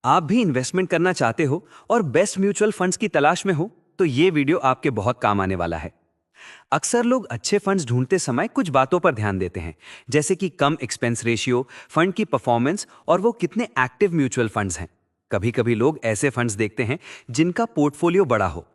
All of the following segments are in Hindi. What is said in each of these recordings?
आप भी इन्वेस्टमेंट करना चाहते हो और बेस्ट म्यूचुअल फंड्स की तलाश में हो तो ये वीडियो आपके बहुत काम आने वाला है। अक्सर लोग अच्छे फंड्स ढूंढते समय कुछ बातों पर ध्यान देते हैं, जैसे कि कम एक्सपेंस रेशियो, फंड की परफॉर्मेंस और वो कितने एक्टिव म्यूचुअल फंड्स हैं। कभी कभी लोग ऐसे फंड्स देखते हैं जिनका पोर्टफोलियो बड़ा हो।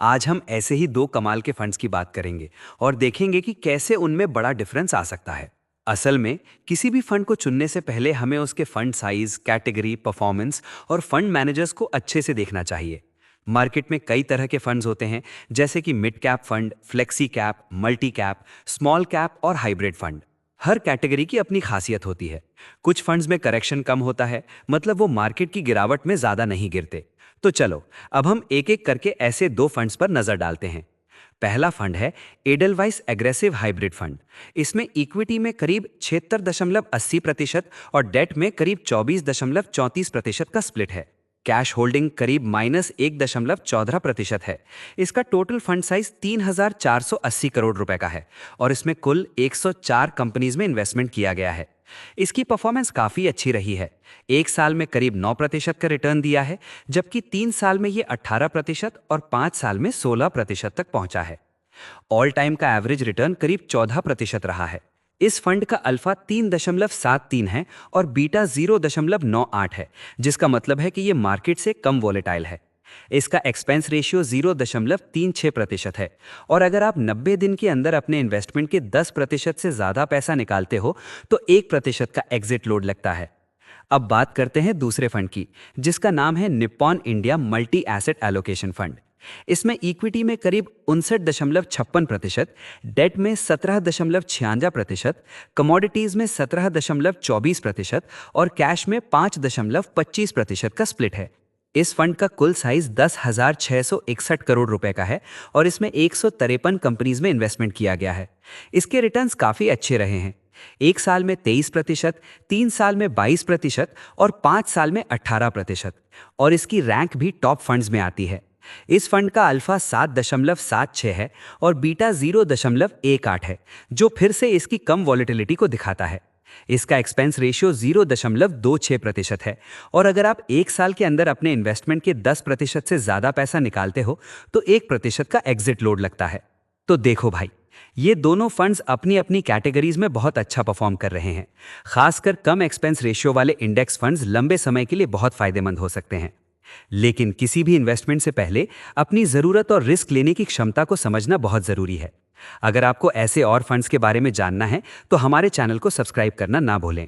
आज हम ऐसे ही दो कमाल के फंड्स की बात करेंगे और देखेंगे कि कैसे उनमें बड़ा डिफरेंस आ सकता है। असल में किसी भी फंड को चुनने से पहले हमें उसके फंड साइज, कैटेगरी, परफॉर्मेंस और फंड मैनेजर्स को अच्छे से देखना चाहिए। मार्केट में कई तरह के फंड्स होते हैं, जैसे कि mid cap fund, flexi cap, multi cap, small cap और हाइब्रिड फंड। हर कैटेगरी की अपनी खासियत होती है। कुछ फंड्स में करेक्शन कम होता है, मतलब वो मार्केट की गिरावट में ज्यादा नहीं गिरते। तो चलो अब हम एक एक करके ऐसे दो फंड्स पर नजर डालते हैं। पहला फंड है एडलवाइस एग्रेसिव हाइब्रिड फंड। इसमें इक्विटी में करीब 76.80% और डेट में करीब 24.34% का स्प्लिट है। कैश होल्डिंग करीब -1.14% है। इसका टोटल फंड साइज 3,480 करोड़ रुपए का है और इसमें कुल 104 कंपनीज में इन्वेस्टमेंट किया गया है। इसकी परफॉर्मेंस काफी अच्छी रही है। एक साल में करीब 9% का रिटर्न दिया है, जबकि 3 साल में ये 18% और 5 साल में 16% तक पहुंचा है। ऑल टाइम का एवरेज रिटर्न करीब 14% रहा है। इस फंड का अल्फा 3.73 है और बीटा 0.98 है, जिसका मतलब है कि ये मार्केट से कम वोलेटाइल है। इसका एक्सपेंस रेशियो 0.36% है और अगर आप 90 दिन के अंदर अपने इन्वेस्टमेंट के 10% से ज्यादा पैसा निकालते हो तो 1% का एग्जिट लोड लगता है। अब बात करते हैं दूसरे फंड की, जिसका नाम है Nippon India multi asset allocation fund. इसमें इक्विटी में करीब 59.56%, डेट में 17.56%, कमोडिटीज में 17.24% और कैश में 5.25% का स्प्लिट है। इस फंड का कुल साइज 10,661 करोड़ रुपए का है और इसमें 153 कंपनीज में इन्वेस्टमेंट किया गया है। इसके रिटर्न्स काफी अच्छे रहे हैं। एक साल में 23%, 3 साल में 22% और 5 साल में 18%, और इसकी रैंक भी टॉप फंड्स में आती है। इस फंड का अल्फा 7.76 है और बीटा 0.18 है, जो फिर से इसकी कम वॉलेटिलिटी को दिखाता है। इसका एक्सपेंस रेशियो 0.26% है और अगर आप एक साल के अंदर अपने इन्वेस्टमेंट के 10% से ज्यादा पैसा निकालते हो तो 1% का एग्जिट लोड लगता है। तो देखो भाई, ये दोनों फंड्स अपनी अपनी कैटेगरीज में बहुत अच्छा परफॉर्म कर रहे हैं। खासकर कम एक्सपेंस रेशियो वाले इंडेक्स फंड्स लंबे समय के लिए बहुत फायदेमंद हो सकते हैं। लेकिन किसी भी इन्वेस्टमेंट से पहले अपनी जरूरत और रिस्क लेने की क्षमता को समझना बहुत जरूरी है। अगर आपको ऐसे और फंड्स के बारे में जानना है तो हमारे चैनल को सब्सक्राइब करना ना भूलें।